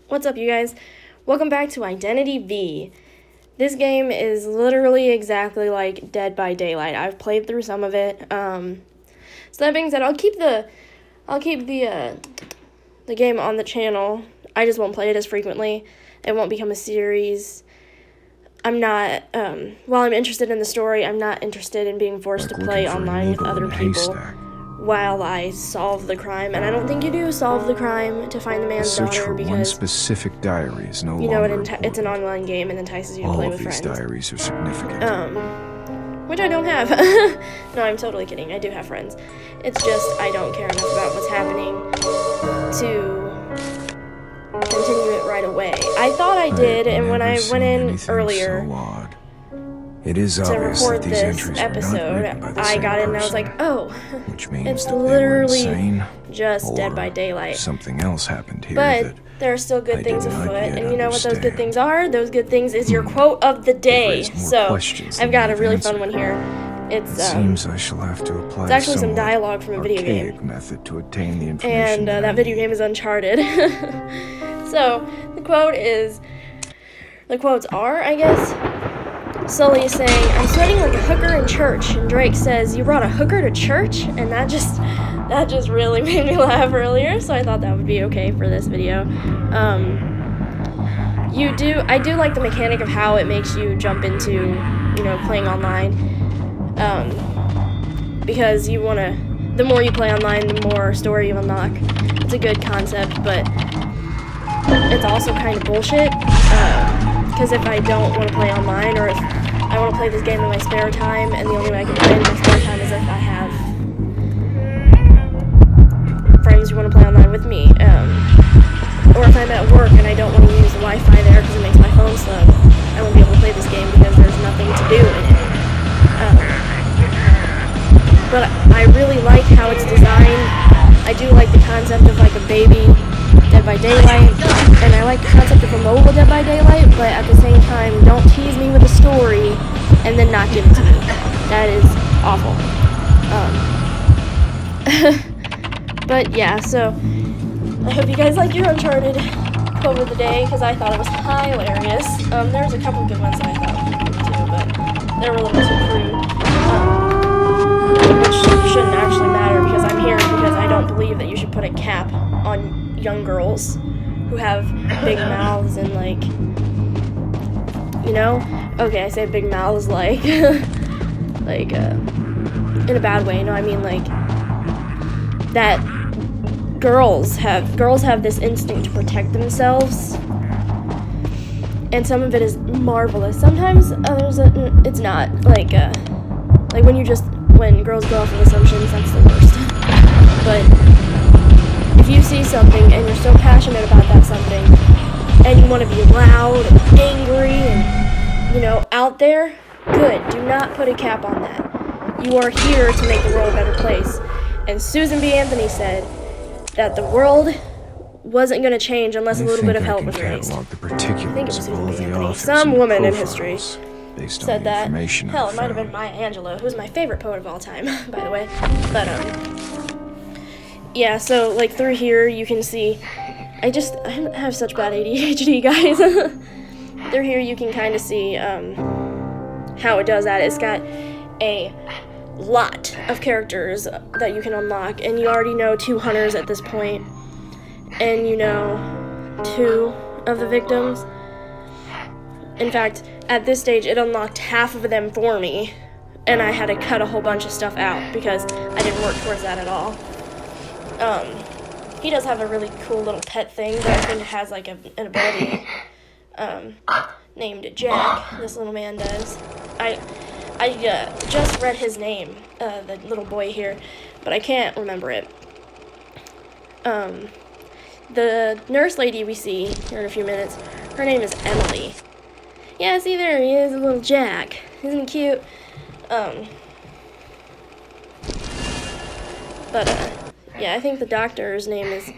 What's up, you guys? Welcome back to Identity V. This game is literally exactly like Dead by Daylight. I've played through some of it. So that being said, I'll keep the game on the channel. I just won't play it as frequently. It won't become a series. I'm not, while I'm interested in the story, I'm not interested in being forced to play online with other people while I solve the crime. And I don't think you do solve the crime to find the man's daughter, because one specific diary is no you know longer it's an online game and entices you to play with friends. All of these diaries are significant. Which I don't have. No, I'm totally kidding. I do have friends. It's just I don't care enough about what's happening to continue it right away. I thought I did, and when I went in earlier it is to record this episode, I got in and I was like, oh, which means it's that literally just Dead by Daylight. Something else happened here. But there are still good things afoot, and you know what those good things are? Those good things is your quote of the day. So I've got a really fun one here. It seems I shall have to apply it's actually some dialogue from a video game method to obtain the information, and that video game is Uncharted. So the quotes are, I guess, Sully is saying, "I'm sweating like a hooker in church," and Drake says, "You brought a hooker to church?" And that just really made me laugh earlier, so I thought that would be okay for this video. I do like the mechanic of how it makes you jump into, playing online, because the more you play online, the more story you unlock. It's a good concept, but it's also kind of bullshit, because if I don't want to play online, or if I want to play this game in my spare time, and the only way I can play it in my spare time is if I have friends who want to play online with me, or if I'm at work and I don't want to use the Wi-Fi there because it makes my phone slow, I won't be able to play this game because there's nothing to do in it. But I really like how it's designed. I do like the concept of like a baby Dead by Daylight, and I like the concept of a mobile Dead by Daylight, but at the same time, don't tease me with a story and then not give it to me. That is awful. But yeah, so I hope you guys like your Uncharted quote of the day, because I thought it was hilarious. There's a couple good ones that I thought were good too, but they were a little too crude. Which shouldn't actually matter, because I'm here because I don't believe that you should put a cap on young girls who have big mouths and okay, I say big mouths like in a bad way. No, I mean like that girls have this instinct to protect themselves, and some of it is marvelous. Sometimes it's not, like when girls go off of assumptions, that's the worst. But if you see something and you're so passionate about that something, and you want to be loud and angry and, out there, good. Do not put a cap on that. You are here to make the world a better place. And Susan B. Anthony said that the world wasn't going to change unless a little bit of help was raised. I think it was Susan B. Anthony. Some woman in history said that. Hell, it might have been Maya Angelou, who's my favorite poet of all time, by the way. But, yeah, so, through here, you can see, I have such bad ADHD, guys. Through here, you can kind of see, how it does that. It's got a lot of characters that you can unlock, and you already know 2 hunters at this point, and you know 2 of the victims. In fact, at this stage, it unlocked half of them for me, and I had to cut a whole bunch of stuff out because I didn't work towards that at all. He does have a really cool little pet thing that I think has like an ability, named Jack. This little man does. I just read his name, the little boy here, but I can't remember it. The nurse lady we see here in a few minutes, her name is Emily. Yeah, see, there he is, a little Jack. Isn't he cute? Yeah, I think the doctor's name is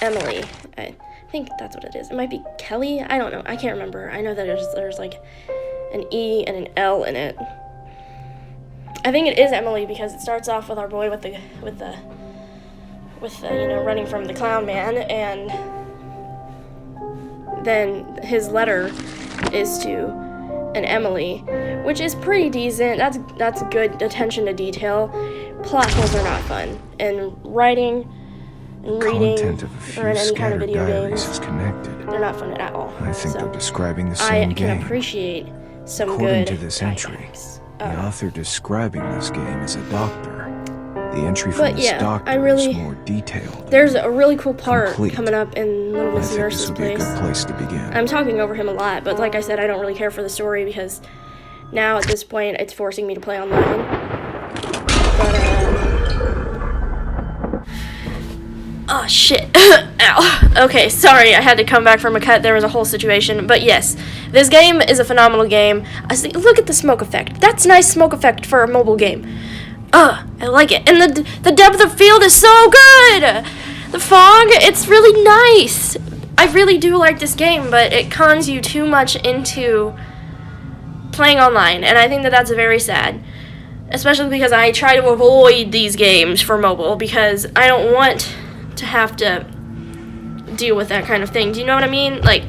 Emily. I think that's what it is. It might be Kelly? I don't know. I can't remember. I know that there's like an E and an L in it. I think it is Emily because it starts off with our boy with the running from the clown man, and then his letter is to an Emily, which is pretty decent. That's good attention to detail. Plot holes are not fun, and writing and reading Content of a few or in any kind of scattered video diaries games, is connected. they're not fun at all. I think So they're describing the I same can game. appreciate some According good to this entry, dynamics. the author describing this game is a doctor. The entry from But this yeah, doctor I really- is more detailed. There's a really cool part Complete. coming up in Little I Miss think this Nurse's would be a place. good place to begin. I'm talking over him a lot, but like I said, I don't really care for the story because now at this point it's forcing me to play online. But, oh shit. Ow. Okay, sorry, I had to come back from a cut. There was a whole situation. But yes, this game is a phenomenal game. I see, look at the smoke effect. That's a nice smoke effect for a mobile game. I like it. And the depth of field is so good! The fog, it's really nice. I really do like this game, but it cons you too much into playing online, and I think that that's very sad. Especially because I try to avoid these games for mobile because I don't want to have to deal with that kind of thing. Do you know what I mean? Like,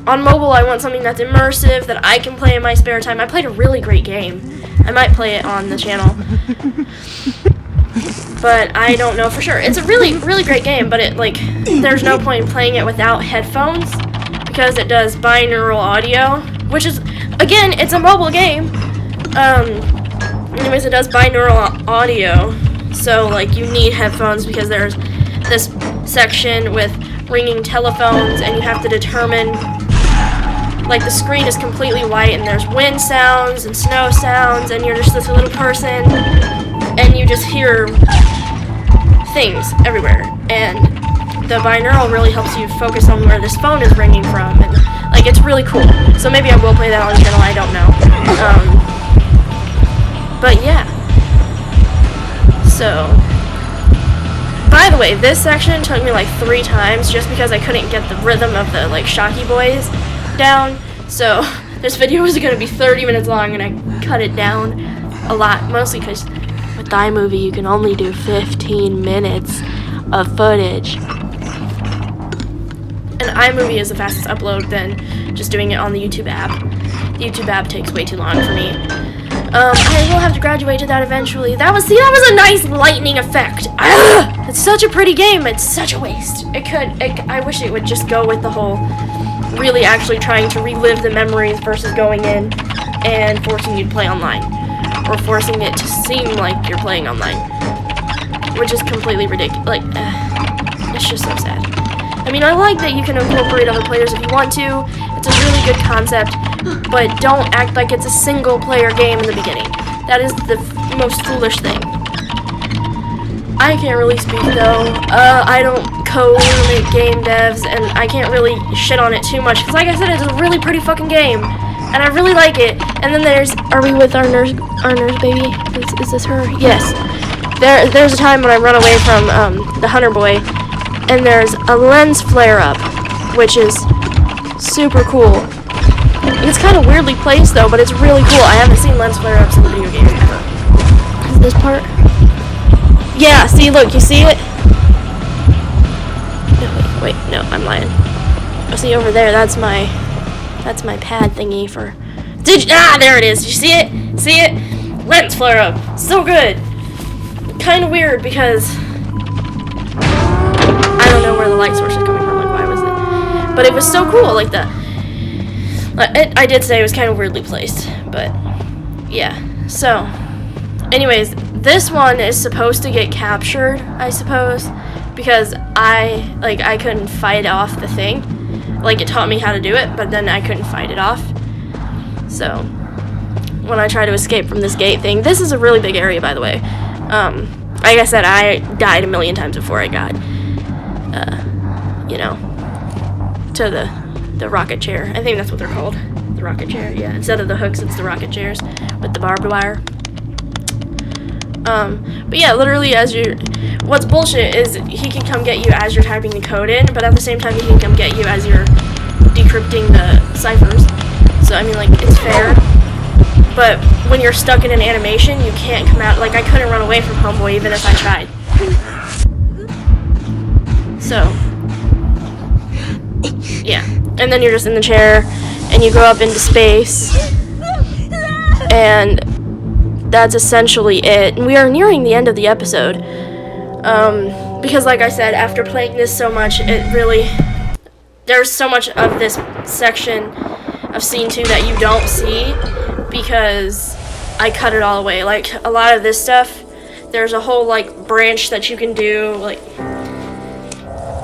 on mobile, I want something that's immersive, that I can play in my spare time. I played a really great game. I might play it on the channel. But I don't know for sure. It's a really, really great game, but there's no point in playing it without headphones because it does binaural audio, which is, again, it's a mobile game. Anyways, it does binaural audio, so, you need headphones because there's this section with ringing telephones, and you have to determine, the screen is completely white, and there's wind sounds and snow sounds, and you're just this little person, and you just hear things everywhere, and the binaural really helps you focus on where this phone is ringing from, and, it's really cool. So maybe I will play that on the channel, I don't know. But yeah. So, by the way, this section took me 3 times just because I couldn't get the rhythm of the Shocky Boys down. So this video was going to be 30 minutes long and I cut it down a lot, mostly because with iMovie you can only do 15 minutes of footage. And iMovie is the fastest upload than just doing it on the YouTube app. The YouTube app takes way too long for me. I will have to graduate to that eventually. That was a nice lightning effect. It's such a pretty game. It's such a waste. I wish it would just go with the whole really actually trying to relive the memories versus going in and forcing you to play online. Or forcing it to seem like you're playing online. Which is completely ridiculous. It's just so sad. I mean, I like that you can incorporate other players if you want to. It's a really good concept, but don't act like it's a single-player game in the beginning. That is the most foolish thing. I can't really speak, though. I don't code or make game devs, and I can't really shit on it too much, because like I said, it's a really pretty fucking game, and I really like it. And then are we with our nurse baby? Is this her? Yes. There's a time when I run away from, the hunter boy, and there's a lens flare-up, which is super cool. It's kind of weirdly placed, though, but it's really cool. I haven't seen lens flare-ups in video games ever. Is this part? Yeah, see, look, you see it? No, wait, no, I'm lying. Oh, see, over there, that's my pad thingy for... there it is, you see it? See it? Lens flare-up, so good. Kind of weird, because... I don't know where the light source is coming from, why was it? But it was so cool, I did say it was kind of weirdly placed, but yeah. So, anyways, this one is supposed to get captured, I suppose, because I couldn't fight off the thing. It taught me how to do it, but then I couldn't fight it off. So, when I try to escape from this gate thing, this is a really big area, by the way. Like I said, I died a million times before I got, to the rocket chair. I think that's what they're called. The rocket chair, yeah. Instead of the hooks, it's the rocket chairs with the barbed wire. But yeah, literally what's bullshit is he can come get you as you're typing the code in, but at the same time he can come get you as you're decrypting the ciphers. So, I mean, it's fair. But when you're stuck in an animation, you can't come out. I couldn't run away from Homeboy even if I tried. So, and then you're just in the chair, and you go up into space, and that's essentially it. And we are nearing the end of the episode, because like I said, after playing this so much, there's so much of this section of Scene 2 that you don't see, because I cut it all away. Like, a lot of this stuff, there's a whole, like, branch that you can do, like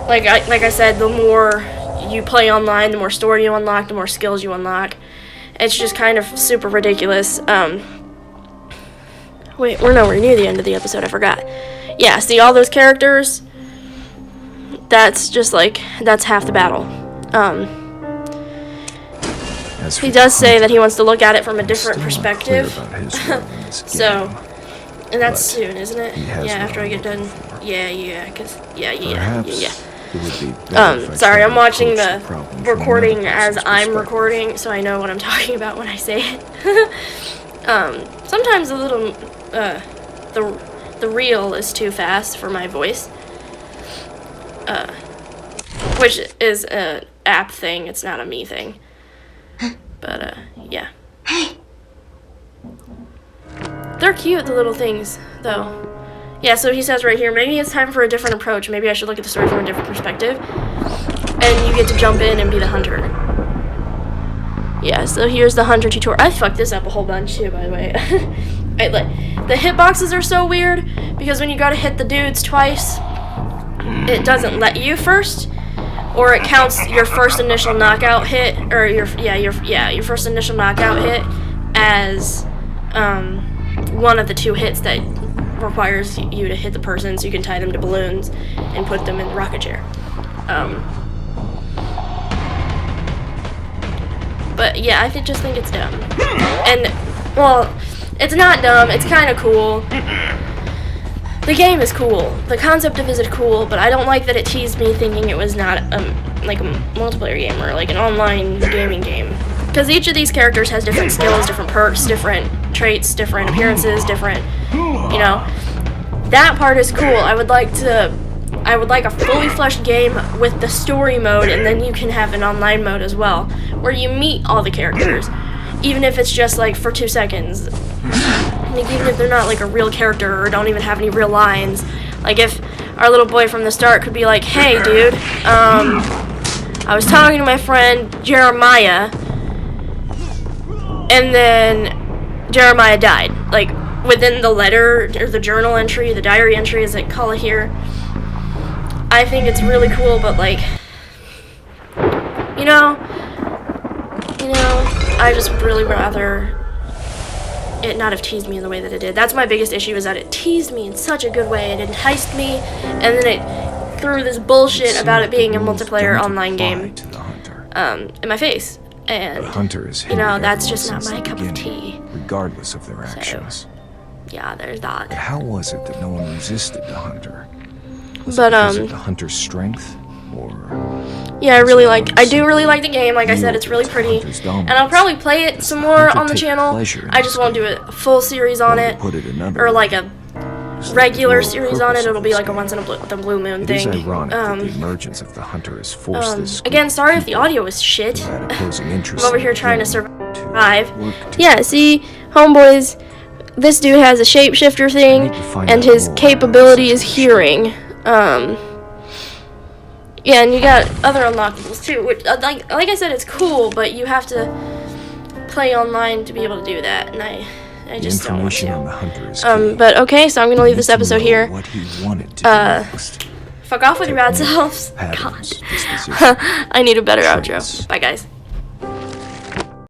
I said, the more you play online, the more story you unlock, the more skills you unlock. It's just kind of super ridiculous. Wait, we're nowhere near the end of the episode, I forgot. Yeah, see all those characters? That's just like, that's half the battle. He does say that he wants to look at it from a different perspective. So, and that's soon, isn't it? Yeah, after I get done. Yeah. Sorry, I'm watching the recording as I'm recording, so I know what I'm talking about when I say it. Sometimes a little, the reel is too fast for my voice. Which is an app thing, it's not a me thing. But, yeah. They're cute, the little things, though. Yeah, so he says right here, maybe it's time for a different approach. Maybe I should look at the story from a different perspective. And you get to jump in and be the hunter. Yeah, so here's the hunter tutorial. I fucked this up a whole bunch, too, by the way. The hitboxes are so weird, because when you gotta hit the dudes twice, it doesn't let you first. Or it counts your first initial knockout hit, or your first initial knockout hit as one of the two hits that requires you to hit the person, so you can tie them to balloons and put them in the rocket chair. But yeah, I just think it's dumb. And, well, it's not dumb, it's kind of cool. The game is cool. The concept of it is cool, but I don't like that it teased me thinking it was not like a multiplayer game or like an online gaming game. Because each of these characters has different skills, different perks, different traits, different appearances, different, you know. That part is cool. I would like a fully fleshed game with the story mode, and then you can have an online mode as well, where you meet all the characters, even if it's just like for 2 seconds. Like, even if they're not like a real character or don't even have any real lines. Like, if our little boy from the start could be like, hey dude, I was talking to my friend Jeremiah, and then Jeremiah died. Like, within the letter, or the journal entry, the diary entry as they call it here. I think it's really cool, but like, you know, I just would really rather it not have teased me in the way that it did. That's my biggest issue, is that it teased me in such a good way. It enticed me, and then it threw this bullshit about it being a multiplayer online game in my face. And, you know, that's just not my cup of tea. Regardless of their actions. So, yeah, there's that. But how was it that no one resisted the hunter? Was But, it because of the hunter's strength, or yeah, I do really like the game. Like I said, it's really pretty, and I'll probably play it some more on the channel. I just won't do a full series on it, or like a regular series on it. It'll be like a once in the blue moon it thing. is ironic that the emergence of the hunter has forced this group again, sorry of if the people audio is shit. who had opposing interests I'm over in here the trying to game survive. work Yeah, see, homeboys, this dude has a shapeshifter thing, and his capability is hearing. Yeah, and you got other unlockables too, which, like I said, it's cool, but you have to play online to be able to do that, and I just don't want information on the to. hunter is key. But okay, so I'm gonna leave this You need to episode know here. what he wanted to do next. Fuck off with your bad selves. Patterns, God. disposition, I need a better traits. outro. Bye, guys.